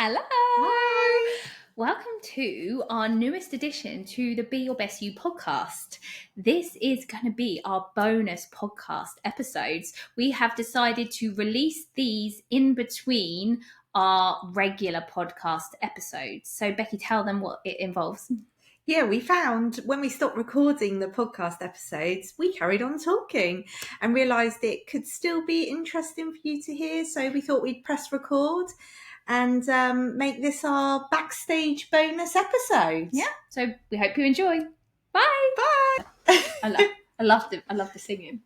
Hello! Hi! Welcome to our newest addition to the Be Your Best You podcast. This is going to be our bonus podcast episodes. We have decided to release these in between our regular podcast episodes. So, Becky, tell them what it involves. Yeah, we found when we stopped recording the podcast episodes, we carried on talking and realised it could still be interesting for you to hear. So we thought we'd press record and make this our backstage bonus episode. Yeah, so we hope you enjoy. Bye! Bye! I love the singing.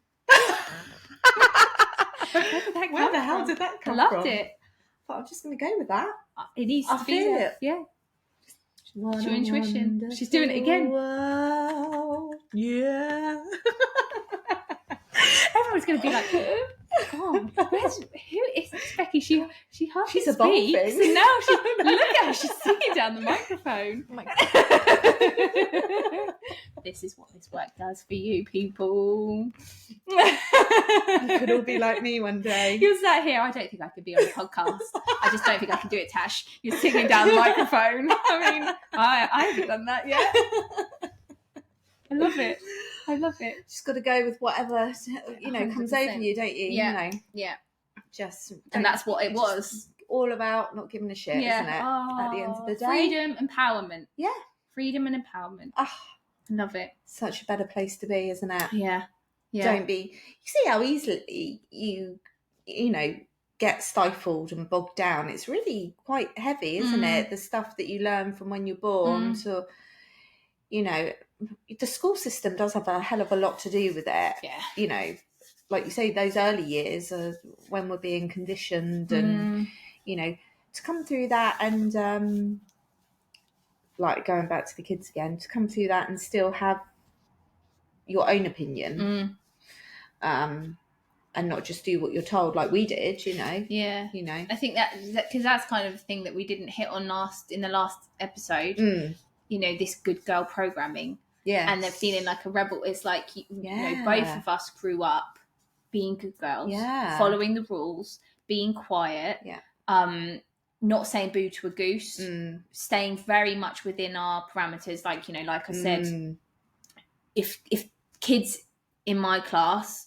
Where the hell did that come I from? loved it. But I'm just going to go with that. It needs to I be feel there. it. Yeah. What your intuition. She's doing it again. World. Yeah. Everyone's going to be like, God, who is this Becky? She hardly She's speaks. evolving. So now look at her, she's singing down the microphone. Oh my God. This is what this work does for you people. You could all be like me one day. You're sat here, I don't think I could be on a podcast. I just don't think I can do it, Tash. You're singing down the microphone. I mean, I haven't done that yet. I love it. Just got to go with whatever, comes 100%. over you, don't you? Yeah. You know, Yeah. just And that's what it was. all about not giving a shit, isn't it? At the end of the day. Freedom, empowerment. Yeah. Freedom and empowerment. Oh, Love it. such a better place to be, isn't it? Yeah. Don't be. You see how easily you get stifled and bogged down. It's really quite heavy, isn't it? The stuff that you learn from when you're born to, the school system does have a hell of a lot to do with it. Yeah. Like you say, those early years are when we're being conditioned and, to come through that and, like going back to the kids again, to come through that and still have your own opinion. And not just do what you're told like we did, Yeah. I think that because that's kind of the thing that we didn't hit on in the last episode, this good girl programming. Yeah. And they're feeling like a rebel. It's like, both of us grew up being good girls, following the rules, being quiet, not saying boo to a goose, staying very much within our parameters. Like, like I said, if kids in my class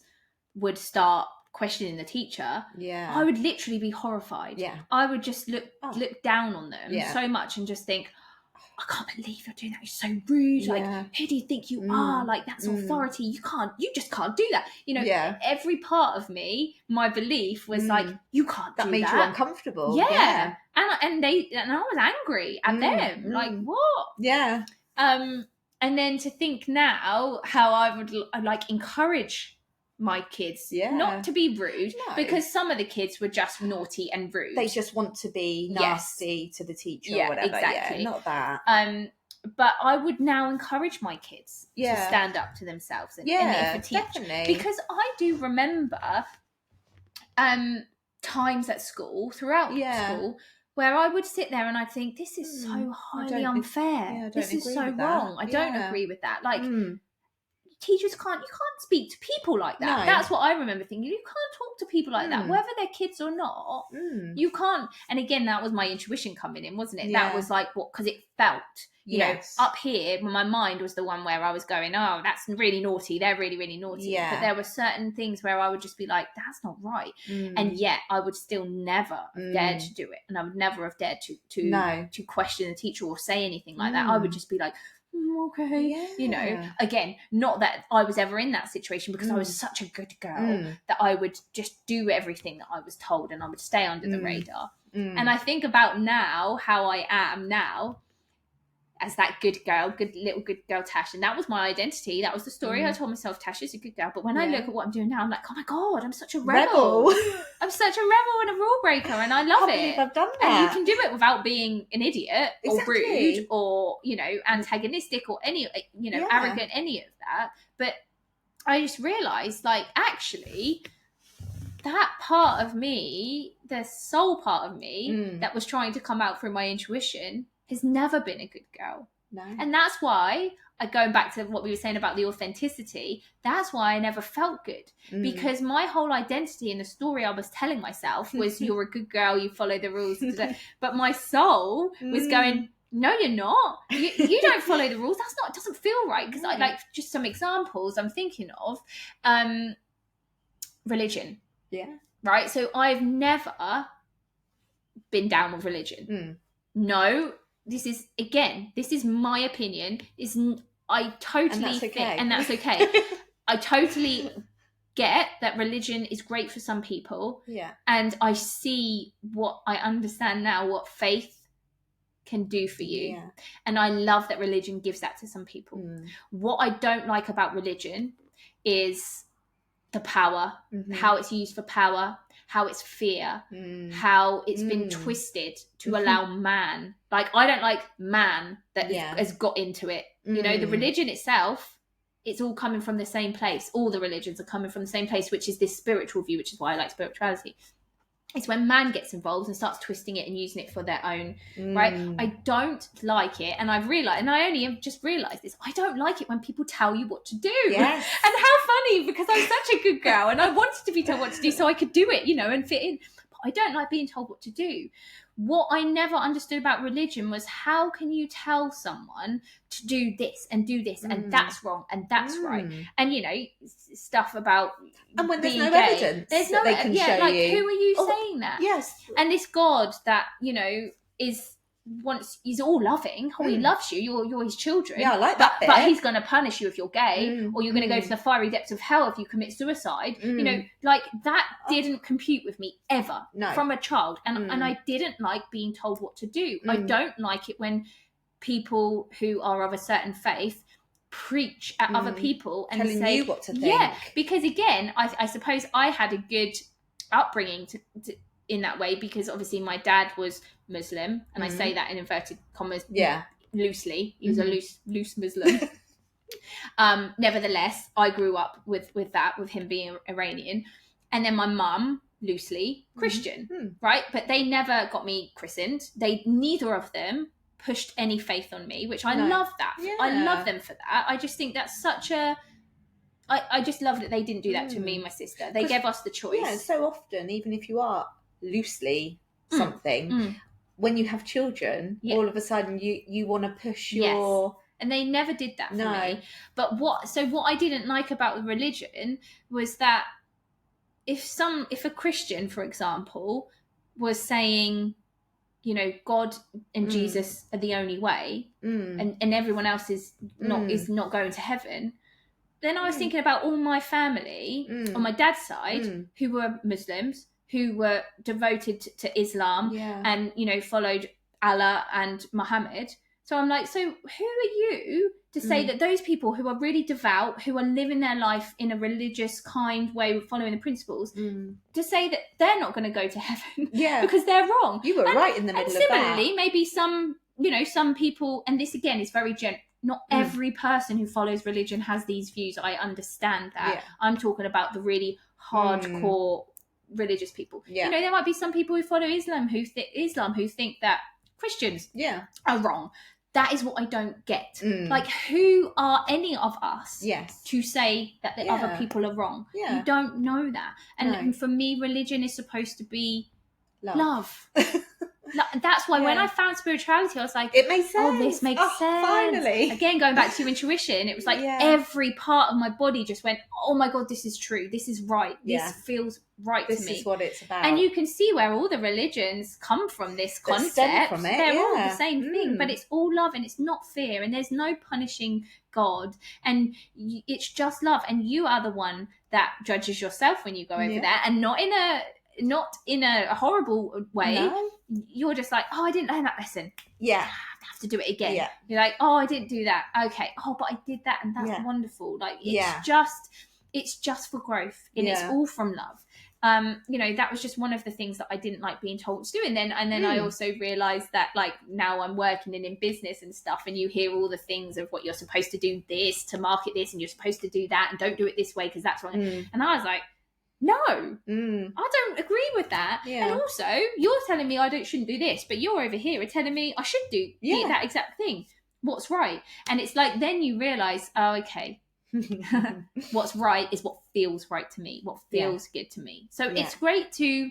would start questioning the teacher, I would literally be horrified. I would just look down on them so much and just think, I can't believe you're doing that. You're so rude. Like, who do you think you are? Like, that's authority. You just can't do that. Every part of me, my belief was like, you can't do that. That made you uncomfortable. Yeah. And I was angry at them. Like, what? Yeah. And then to think now how I would encourage my kids not to be rude, because some of the kids were just naughty and rude. They just want to be nasty to the teacher or whatever. Exactly. Yeah, not that. But I would now encourage my kids to stand up to themselves and if a teacher, definitely. because I do remember times at school, throughout school, where I would sit there and I'd think, this is so highly unfair. This is so wrong. I don't agree with that. Like, teachers you can't speak to people like that. No. That's what I remember thinking. You can't talk to people like that, whether they're kids or not. You can't. And again, that was my intuition coming in, wasn't it? That was like, what? Because it felt, up here, my mind was the one where I was going, oh, that's really naughty. They're really, really naughty. Yeah. But there were certain things where I would just be like, that's not right. And yet I would still never have dared to do it. And I would never have dared to question the teacher or say anything like that. I would just be like, okay, again, not that I was ever in that situation, because I was such a good girl that I would just do everything that I was told and I would stay under the radar. And I think about now, how I am now as that good little girl Tash, and that was my identity. That was the story I told myself. Tash is a good girl. But when I look at what I'm doing now, I'm like, oh my God, I'm such a rebel. I'm such a rebel and a rule breaker, and I love it. I've done that. And you can do it without being an idiot or rude or antagonistic or any arrogant, any of that. But I just realised, like, actually, that part of me, the soul part of me that was trying to come out through my intuition, has never been a good girl. No. And that's why going back to what we were saying about the authenticity, that's why I never felt good, because my whole identity in the story I was telling myself was you're a good girl, you follow the rules, but my soul was going, no, you're not. You don't follow the rules. It doesn't feel right. Because I like, just some examples I'm thinking of, religion. Yeah. Right. So I've never been down with religion. No, this is my opinion. I totally think, and that's okay. I totally get that religion is great for some people. Yeah. And I understand now what faith can do for you. Yeah. And I love that religion gives that to some people. What I don't like about religion is the power, how it's used for power, how it's fear, how it's been twisted to allow man. Like, I don't like man that has got into it. You know, the religion itself, it's all coming from the same place. All the religions are coming from the same place, which is this spiritual view, which is why I like spirituality. It's when man gets involved and starts twisting it and using it for their own, right? I don't like it. And I've realised, and I only have just realised this, I don't like it when people tell you what to do. Yes. And how funny, because I'm such a good girl and I wanted to be told what to do so I could do it, you know, and fit in. But I don't like being told what to do. What I never understood about religion was, how can you tell someone to do this and that's wrong and that's right, and you know, stuff about, and when there's no gay, evidence, there's no, they can show like, you. who are you saying that? Yes. And this God that, you know, he's all loving. He loves you. You're his children. Yeah, I like that bit. But he's going to punish you if you're gay, or you're going to go to the fiery depths of hell if you commit suicide. You know, like, that didn't compute with me ever from a child. And I didn't like being told what to do. I don't like it when people who are of a certain faith preach at other people and telling say you what to think. Yeah, because again, I suppose I had a good upbringing to in that way, because obviously my dad was Muslim, and I say that in inverted commas, loosely. He was a loose Muslim. Nevertheless, I grew up with him being Iranian, and then my mum, loosely Christian, right? But they never got me christened. Neither of them pushed any faith on me, which I love that. Yeah. I love them for that. I just think that's such a... I just love that they didn't do that to me and my sister. They gave us the choice. Yeah, so often, even if you are loosely something, when you have children, all of a sudden you want to push your... Yes. And they never did that for me. But what I didn't like about the religion was that if a Christian, for example, was saying, you know, God and Jesus are the only way, and everyone else is not going to heaven, then I was thinking about all my family on my dad's side who were Muslims, who were devoted to Islam and, you know, followed Allah and Muhammad. So I'm like, so who are you to say that those people who are really devout, who are living their life in a religious kind way, following the principles, to say that they're not going to go to heaven because they're wrong? You were right in the middle of that. And similarly, maybe some people, and this again is very not every person who follows religion has these views. I understand that. Yeah. I'm talking about the really hardcore religious people. Yeah. You know, there might be some people who follow Islam who think that Christians are wrong. That is what I don't get. Like, who are any of us to say that the other people are wrong? You don't know that. And for me, religion is supposed to be love. That's why when I found spirituality, I was like, it makes sense. Oh, this makes sense. Finally. Again, going back to your intuition, it was like every part of my body just went, oh my God, this is true. This is right. This feels right to me. This is what it's about. And you can see where all the religions come from this concept. From it, they're all the same thing, but it's all love and it's not fear, and there's no punishing God, and it's just love. And you are the one that judges yourself when you go over there, and not in a horrible way. No. You're just like, oh, I didn't learn that lesson. I have to do it again. You're like, oh, I didn't do that. Okay. Oh, but I did that, and that's wonderful. Like, it's just for growth, and it's all from love. You know, that was just one of the things that I didn't like being told to do. And then I also realized that, like, now I'm working in business and stuff, and you hear all the things of what you're supposed to do, this to market this, and you're supposed to do that, and don't do it this way because that's wrong. And I was like, no, I don't agree with that. And also, you're telling me I shouldn't do this, but you're over here telling me I should do that exact thing. what's right. And it's like, then you realize, oh, okay, what's right is what feels right to me, what feels good to me. So it's great to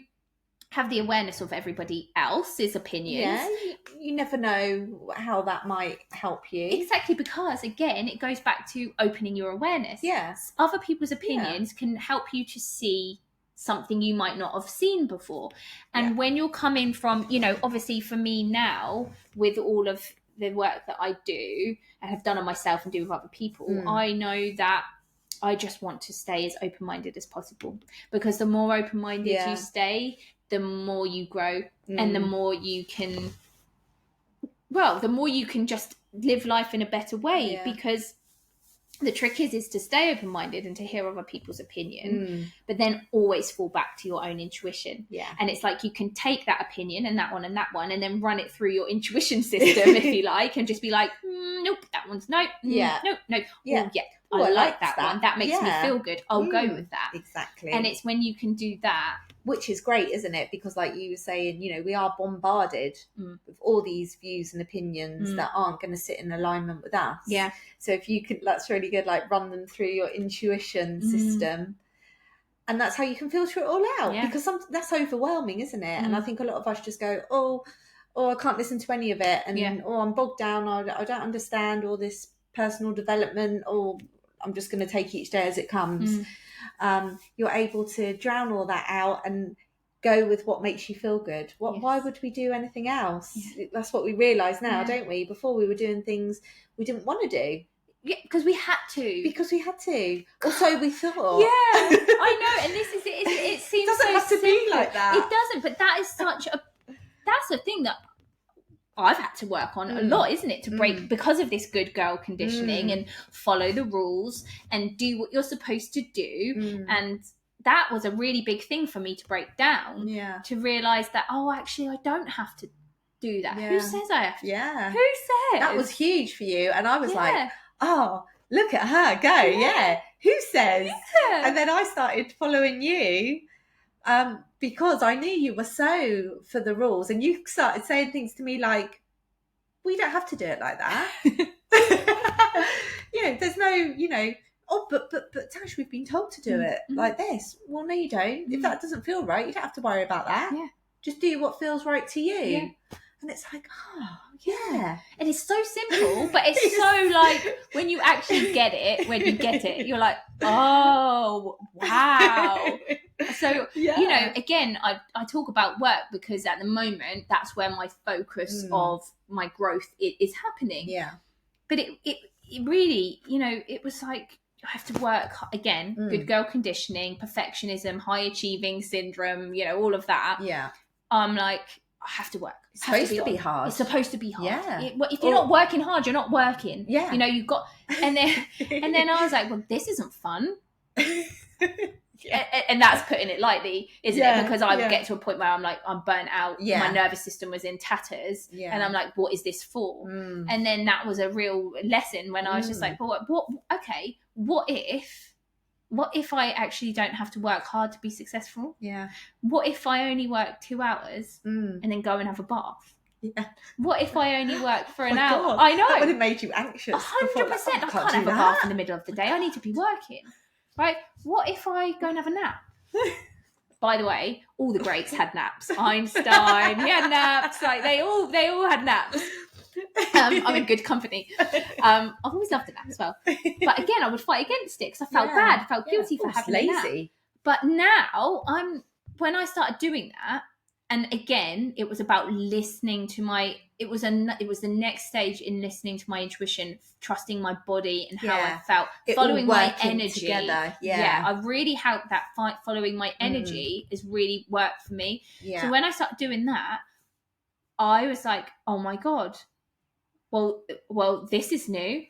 have the awareness of everybody else's opinions. Yeah, you never know how that might help you. Exactly, because again, it goes back to opening your awareness. Yes. Other people's opinions can help you to see something you might not have seen before. And when you're coming from, you know, obviously for me now, with all of the work that I do and have done on myself and do with other people, I know that I just want to stay as open-minded as possible, because the more open-minded you stay, the more you grow, and the more you can, the more you can just live life in a better way, because the trick is to stay open-minded and to hear other people's opinion, but then always fall back to your own intuition. And it's like, you can take that opinion and that one and then run it through your intuition system, if you like, and just be like, nope, that one's nope, nope. I like that one. That makes me feel good. I'll go with that. Exactly. And it's when you can do that. Which is great, isn't it? Because like you were saying, you know, we are bombarded with all these views and opinions that aren't going to sit in alignment with us. Yeah. So if you could, that's really good, like run them through your intuition system. And that's how you can filter it all out. Yeah. Because that's overwhelming, isn't it? And I think a lot of us just go, oh, I can't listen to any of it. And I'm bogged down. I don't understand all this personal development, or I'm just going to take each day as it comes. You're able to drown all that out and go with what makes you feel good. Why would we do anything else? That's what we realise now, don't we? Before, we were doing things we didn't want to do. Yeah, because we had to. Or so we thought. Yeah, I know. And this is it seems doesn't so have to simple. be like that. It doesn't, but that is that's a thing that I've had to work on a lot, isn't it? To break, because of this good girl conditioning, and follow the rules and do what you're supposed to do. And that was a really big thing for me to break down. Yeah. To realise that, oh, actually, I don't have to do that. Yeah. Who says I have to? Yeah. Who says? That was huge for you. And I was like, oh, look at her go. Yeah. Who says? Yeah. And then I started following you. Because I knew you were so for the rules, and you started saying things to me like, we don't have to do it like that. There's no, oh, but Tash, we've been told to do it like this. Well, no, you don't. If that doesn't feel right, you don't have to worry about that. Yeah. Just do what feels right to you. Yeah. And it's like, oh, yeah. And it's so simple, but it's so like, when you actually get it, you're like, oh, wow. So, again, I talk about work because at the moment, that's where my focus of my growth is happening. Yeah. But it really, it was like, I have to work, again, good girl conditioning, perfectionism, high achieving syndrome, all of that. Yeah. I'm like, I have to work. It's supposed to be hard. It's supposed to be hard. Yeah. If you're not working hard, you're not working. Yeah. You've got, and then I was like, well, this isn't fun. And that's putting it lightly, isn't it? Because I would get to a point where I'm like, I'm burnt out. Yeah. My nervous system was in tatters. Yeah. And I'm like, what is this for? And then that was a real lesson when I was just like, well, what if I actually don't have to work hard to be successful? Yeah. What if I only work 2 hours and then go and have a bath? Yeah. What if I only work for an hour? God, I know. That would have made you anxious. 100%. I can't have a bath in the middle of the day. I need to be working. Right? What if I go and have a nap? By the way, all the greats had naps. Einstein, he had naps. Like they all had naps. I'm in good company. I've always loved a nap as well. But again, I would fight against it because I felt bad. I felt guilty for having a nap. But now, when I started doing that, and again, it was about listening to it was the next stage in listening to my intuition, trusting my body and how I felt, following my energy. Together. Yeah. I really helped that following my energy has really worked for me. Yeah. So when I started doing that, I was like, oh my God, well, this is new.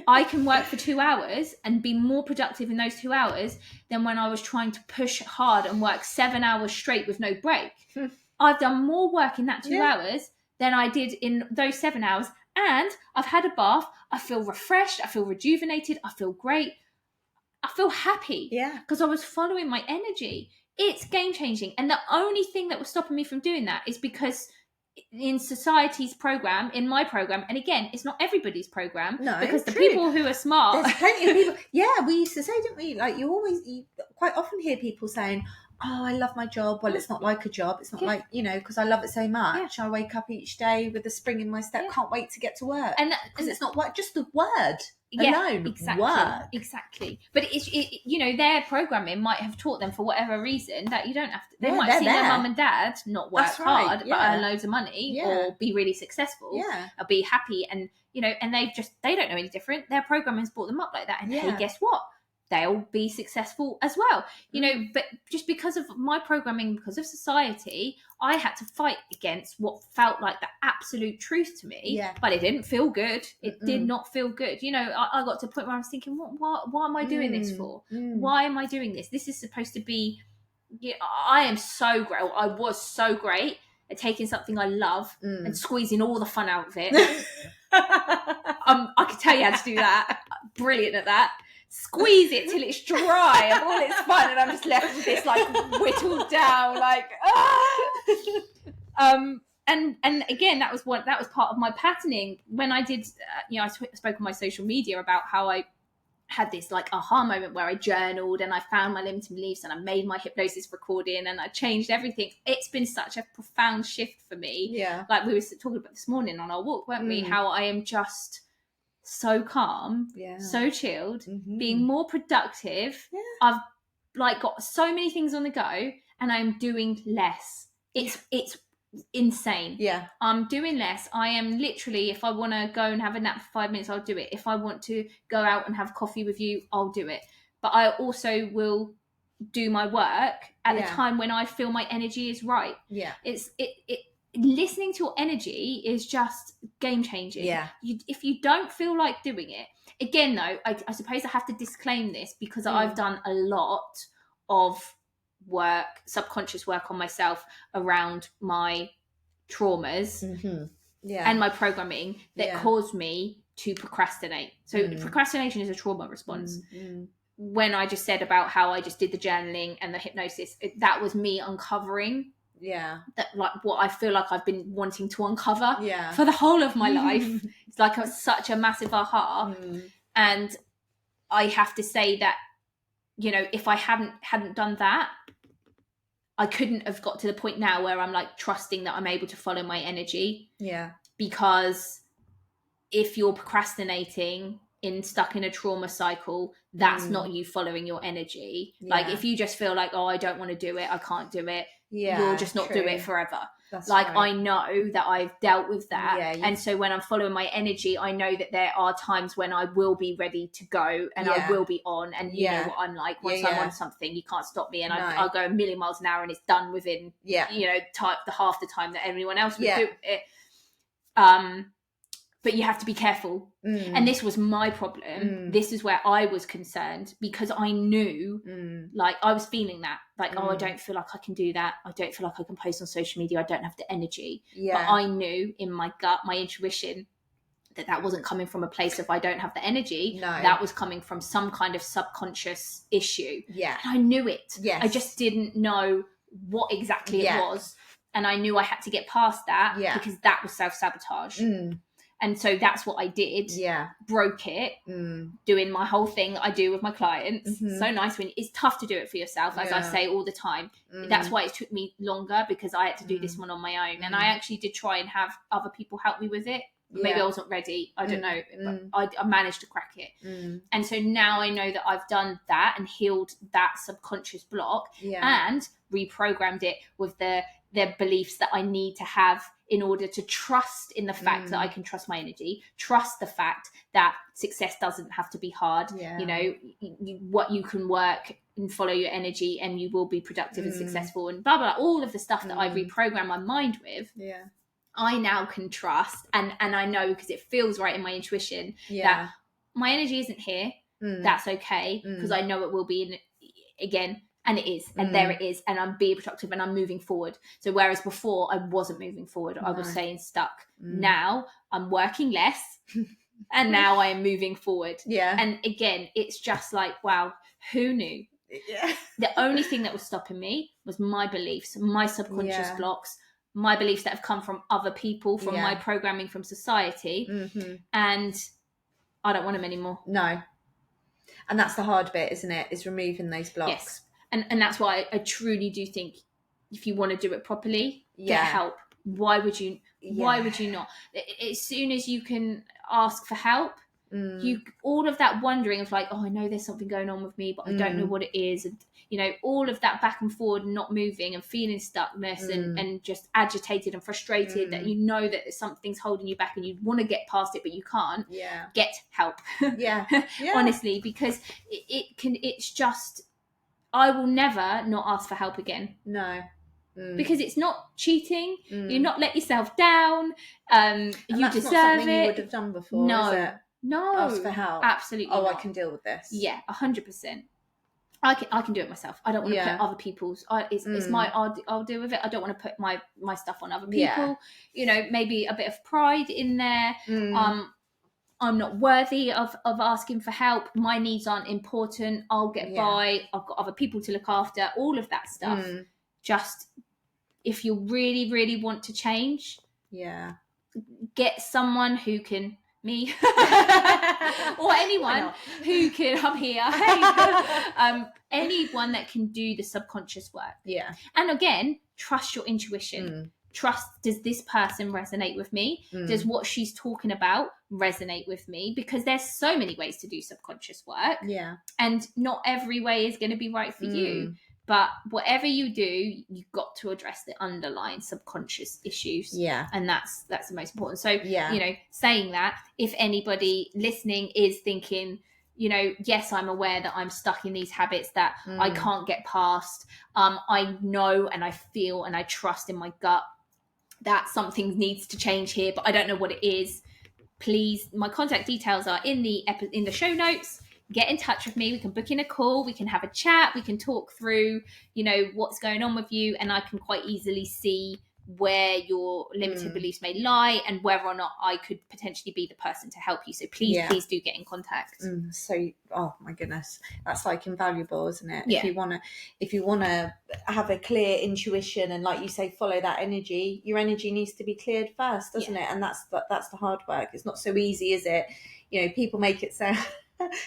I can work for 2 hours and be more productive in those 2 hours than when I was trying to push hard and work 7 hours straight with no break. I've done more work in that 2 hours than I did in those 7 hours. And I've had a bath. I feel refreshed. I feel rejuvenated. I feel great. I feel happy. Yeah. Because I was following my energy. It's game changing. And the only thing that was stopping me from doing that is because in society's program, in my program, and again, it's not everybody's program. No, because the true. people who are smart, there's plenty of people. Yeah, we used to say, didn't we? Like you quite often hear people saying, "Oh, I love my job." Well, it's not like a job. It's not like, because I love it so much. I wake up each day with a spring in my step. Can't wait to get to work. And because it's not just the word alone. Exactly. But their programming might have taught them for whatever reason that you don't have to. They might see their mum and dad not work hard, but earn loads of money, or be really successful, or be happy, and and they don't know any different. Their programming's brought them up like that, and hey, guess what? They'll be successful as well, but just because of my programming, because of society, I had to fight against what felt like the absolute truth to me, but it didn't feel good. It did not feel good. I got to a point where I was thinking, what am I doing this for? Why am I doing this? This is supposed to be, I was so great at taking something I love and squeezing all the fun out of it. I could tell you how to do that. Brilliant at that. Squeeze it till it's dry of all its fun, and I'm just left with this like whittled down, like and again, that was part of my patterning when I did. I spoke on my social media about how I had this like aha moment where I journaled and I found my limiting beliefs and I made my hypnosis recording and I changed everything. It's been such a profound shift for me. Yeah, like we were talking about this morning on our walk, weren't we? How I am just so calm, so chilled, being more productive. I've like got so many things on the go and I'm doing less. It's insane. I'm doing less. I am literally, if I want to go and have a nap for 5 minutes, I'll do it. If I want to go out and have coffee with you, I'll do it. But I also will do my work at the time when I feel my energy is right. Listening to your energy is just game changing. If you don't feel like doing it, again though, I suppose I have to disclaim this because I've done a lot of work, subconscious work on myself around my traumas and my programming that caused me to procrastinate. So procrastination is a trauma response. When I just said about how I just did the journaling and the hypnosis, that was me uncovering that, like, what I feel like I've been wanting to uncover for the whole of my life. It's like such a massive aha. And I have to say that, if I hadn't done that, I couldn't have got to the point now where I'm like trusting that I'm able to follow my energy. Because if you're procrastinating stuck in a trauma cycle, that's not you following your energy. Like if you just feel like, oh, I don't want to do it, I can't do it, you'll just not do it forever. That's like right. I know that I've dealt with that, and so when I'm following my energy, I know that there are times when I will be ready to go and I will be on, and you know what I'm like. Once I'm on something, you can't stop me, and I'll go a million miles an hour and it's done within the half the time that anyone else would do it. But you have to be careful. And this was my problem. This is where I was concerned, because I knew, like, I was feeling that. Like, oh, I don't feel like I can do that. I don't feel like I can post on social media. I don't have the energy. But I knew in my gut, my intuition, that wasn't coming from a place of I don't have the energy. No. That was coming from some kind of subconscious issue. And I knew it. I just didn't know what exactly it was. And I knew I had to get past that because that was self-sabotage. And so that's what I did. Broke it, doing my whole thing I do with my clients. So nice when it's tough to do it for yourself, as I say all the time. That's why it took me longer, because I had to do this one on my own. And I actually did try and have other people help me with it. Maybe I wasn't ready. I don't know. But I managed to crack it. And so now I know that I've done that and healed that subconscious block and reprogrammed it with the beliefs that I need to have in order to trust in the fact that I can trust my energy, trust the fact that success doesn't have to be hard. You know, you can work and follow your energy and you will be productive and successful and blah, blah, blah. All of the stuff that I reprogram my mind with, I now can trust. And I know, because it feels right in my intuition, that my energy isn't here. That's okay, because I know it will be again. And it is, and there it is, and I'm being productive and I'm moving forward. So whereas before I wasn't moving forward, I was staying stuck. Now I'm working less and now I am moving forward. And again, it's just like, wow, who knew? The only thing that was stopping me was my beliefs, my subconscious blocks, my beliefs that have come from other people, from my programming from society, and I don't want them anymore. No. And that's the hard bit, isn't it? Is removing those blocks. Yes. And that's why I truly do think if you want to do it properly, get help. Why would you not? As soon as you can ask for help, you all of that wondering of like, oh, I know there's something going on with me, but I don't know what it is, and all of that back and forward, not moving and feeling stuckness and just agitated and frustrated that that something's holding you back and you want to get past it but you can't. Get help. Honestly, because it's just, I will never not ask for help again. No. Because it's not cheating. You're not let yourself down. You that's deserve not something it. You would have done before, is it? No. Ask for help. Absolutely not. not. I can deal with this. Yeah, 100%. I can do it myself. I don't want to put other people's. It's my. I'll deal with it. I don't want to put my stuff on other people. Maybe a bit of pride in there. I'm not worthy of asking for help. My needs aren't important. I'll get by. I've got other people to look after. All of that stuff. Just if you really, really want to change, get someone who can. Me or anyone who can. I'm here. Anyone that can do the subconscious work. And again, trust your intuition. Trust, does this person resonate with me? Does what she's talking about resonate with me? Because there's so many ways to do subconscious work. And not every way is going to be right for you. But whatever you do, you've got to address the underlying subconscious issues. And that's the most important. So, saying that, if anybody listening is thinking, yes, I'm aware that I'm stuck in these habits that I can't get past. I know and I feel and I trust in my gut that something needs to change here, but I don't know what it is. Please, my contact details are in the show notes. Get in touch with me. We can book in a call. We can have a chat. We can talk through, what's going on with you. And I can quite easily see where your limited beliefs may lie and whether or not I could potentially be the person to help you. So please do get in contact. So, oh my goodness, that's like invaluable, isn't it? If you want to have a clear intuition and, like you say, follow that energy, your energy needs to be cleared first, doesn't it? And that's the hard work. It's not so easy, is it? People make it sound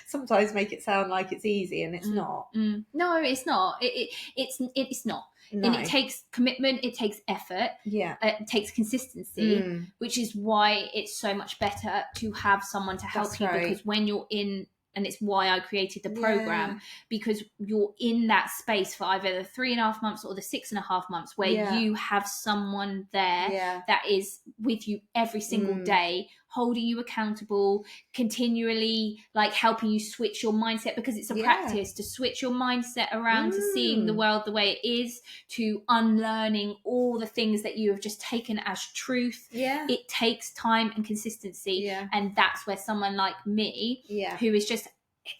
sometimes make it sound like it's easy, and it's not. No, it's not. It's not. No. And it takes commitment, it takes effort, it takes consistency, which is why it's so much better to have someone to help you. Because when you're in, and it's why I created the program, because you're in that space for either the 3.5 months or the 6.5 months where you have someone there that is with you every single day, holding you accountable, continually like helping you switch your mindset, because it's a practice to switch your mindset around to seeing the world the way it is, to unlearning all the things that you have just taken as truth. It takes time and consistency, and that's where someone like me, who is just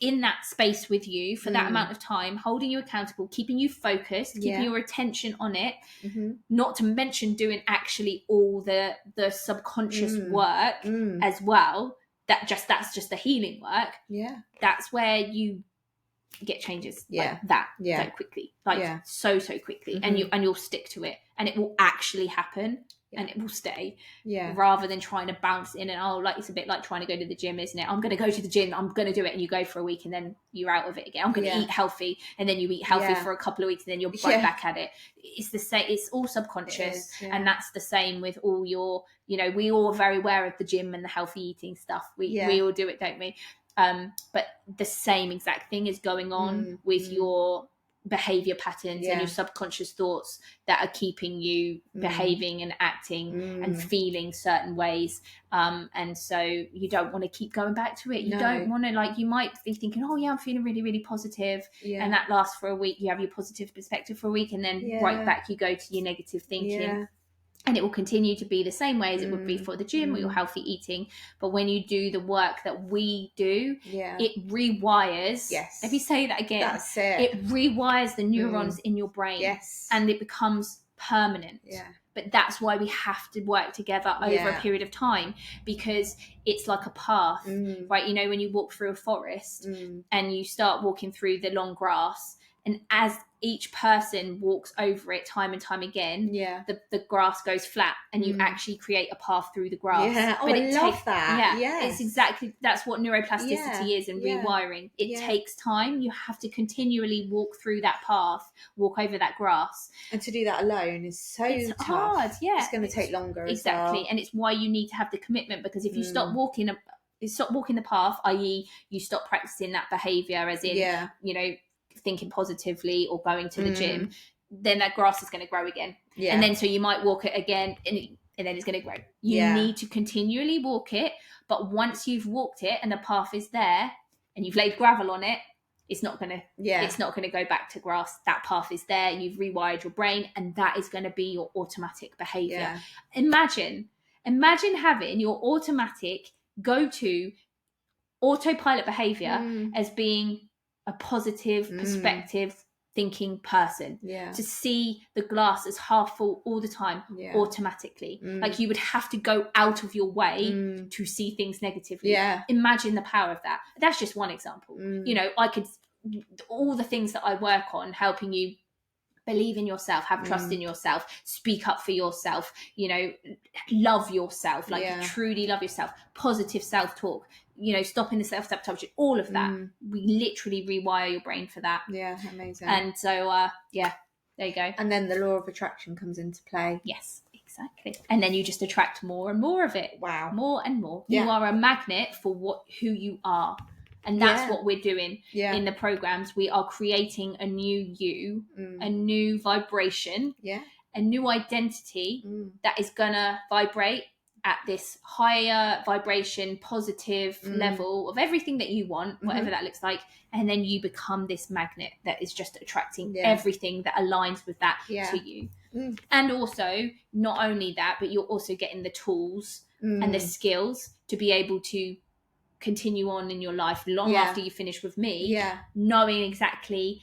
in that space with you for that amount of time, holding you accountable, keeping you focused, keeping your attention on it, not to mention doing actually all the subconscious work as well, that's just the healing work. That's where you get changes like that so quickly, so quickly, and you'll stick to it, and it will actually happen. And it will stay, rather than trying to bounce in and it's a bit like trying to go to the gym, isn't it? I'm going to go to the gym, I'm going to do it, and you go for a week and then you're out of it again. I'm going to eat healthy, and then you eat healthy for a couple of weeks and then you're right back at it. It's the same. It's all subconscious, and that's the same with all your. We all are very aware of the gym and the healthy eating stuff. We all do it, don't we? But the same exact thing is going on with your behavior patterns and your subconscious thoughts that are keeping you behaving and acting and feeling certain ways, and so you don't want to keep going back to it. You don't want to, you might be thinking, oh yeah, I'm feeling really, really positive, and that lasts for a week. You have your positive perspective for a week, and then right back you go to your negative thinking. And it will continue to be the same way as it would be for the gym or your healthy eating. But when you do the work that we do, it rewires. Let me say that again. That's it. It rewires the neurons in your brain. And it becomes permanent. But that's why we have to work together over a period of time, because it's like a path, right? When you walk through a forest and you start walking through the long grass, and as each person walks over it time and time again, the grass goes flat and you actually create a path through the grass. Yeah. Oh, I love that. Yeah. It's exactly, that's what neuroplasticity is, and rewiring. It takes time. You have to continually walk through that path, walk over that grass. And to do that alone is so tough. Hard, yeah. It's going to take longer exactly. as well. And it's why you need to have the commitment, because if you stop walking the path, i.e. you stop practicing that behaviour, as in, you know, thinking positively or going to the gym, then that grass is going to grow again. And then so you might walk it again and then it's going to grow. You need to continually walk it, but once you've walked it and the path is there and you've laid gravel on it, it's not going to go back to grass. That path is there. You've rewired your brain, and that is going to be your automatic behaviour. Imagine having your automatic go-to autopilot behaviour as being a positive perspective thinking person. To see the glass as half full all the time, automatically. Like, you would have to go out of your way to see things negatively. Imagine the power of that. That's just one example. You know, I could, all the things that I work on, helping you believe in yourself, have trust in yourself, speak up for yourself, you know, love yourself, like truly love yourself, positive self-talk, you know, stopping the self-sabotage, all of that. We literally rewire your brain for that. Amazing. And so there you go. And then the law of attraction comes into play. Yes, exactly. And then you just attract more and more of it. Wow. More and more. You are a magnet for who you are. And that's what we're doing in the programs. We are creating a new you, a new vibration, a new identity that is going to vibrate at this higher vibration, positive level of everything that you want, whatever that looks like. And then you become this magnet that is just attracting everything that aligns with that to you. And also, not only that, but you're also getting the tools and the skills to be able to continue on in your life long after you finish with me, knowing exactly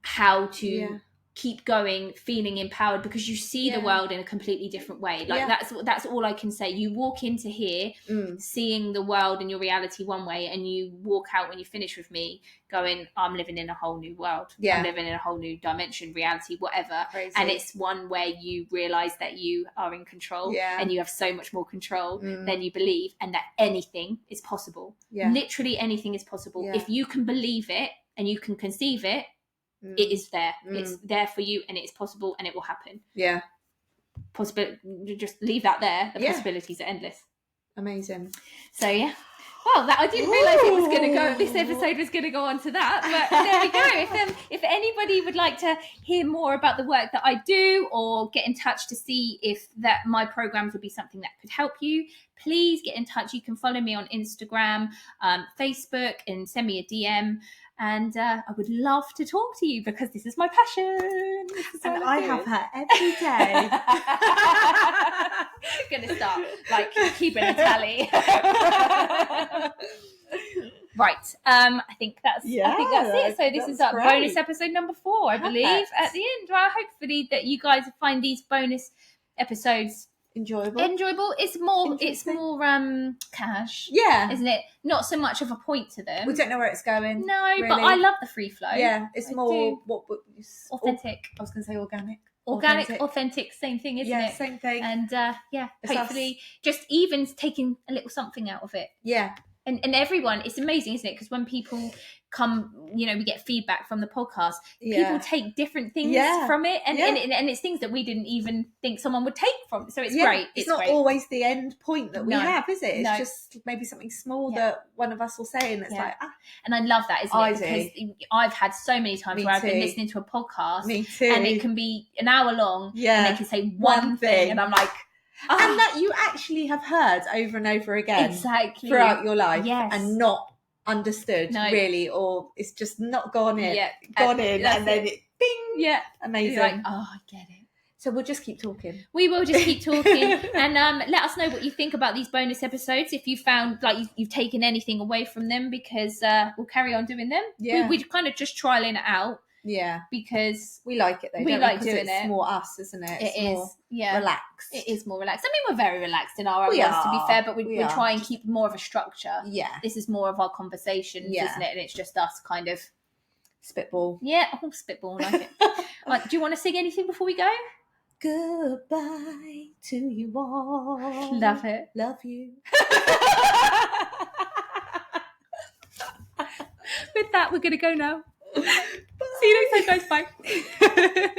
how to keep going, feeling empowered, because you see the world in a completely different way. Like that's all I can say. You walk into here seeing the world and your reality one way, and you walk out when you finish with me going, I'm living in a whole new world. I'm living in a whole new dimension, reality, whatever. Crazy. And it's one where you realize that you are in control and you have so much more control than you believe, and that anything is possible. Literally anything is possible. If you can believe it and you can conceive it, it is there. It's there for you, and it's possible, and it will happen. Just leave that there. The possibilities are endless. Amazing. So well, that I didn't realise it was going to go. This episode was going to go on to that, but there we go. If anybody would like to hear more about the work that I do, or get in touch to see if that my programs would be something that could help you, please get in touch. You can follow me on Instagram, Facebook, and send me a DM. And I would love to talk to you, because this is my passion. And I have her every day. I'm gonna start keeping a tally. Right. I think that's it. So this is our bonus episode number 4, I believe, at the end. Well, hopefully that you guys find these bonus episodes enjoyable. It's more cash, isn't it? Not so much of a point to them. We don't know where it's going. No, really. But I love the free flow. It's more authentic. I was going to say organic, authentic, same thing, isn't it? Same thing. And hopefully just even taking a little something out of it. And everyone, it's amazing, isn't it? Because when people come, you know, we get feedback from the podcast, people take different things from it, and it's things that we didn't even think someone would take from it. So it's great. It's not always the end point that we have, is it? It's just maybe something small that one of us will say, and it's and I love that, isn't it? Because I've had so many times where I've been listening to a podcast, and it can be an hour long, and they can say one thing, and I'm like, and that you actually have heard over and over again throughout your life, and not understood really, or it's just not gone in, and then it bing, amazing. You're like, oh, I get it. So we'll just keep talking. We will just keep talking, and let us know what you think about these bonus episodes. If you found you've taken anything away from them, because we'll carry on doing them. We're kind of just trialing it out. Because we like it though. We like doing it. It's more us, isn't it? It is more relaxed. It is more relaxed. I mean, we're very relaxed in our own ways, to be fair, but we try and keep more of a structure. This is more of our conversations, isn't it? And it's just us kind of Spitball. Yeah, spitball, like it. Do you want to sing anything before we go? Goodbye to you all. Love it. Love you. With that, we're going to go now. See you next time, guys. Bye.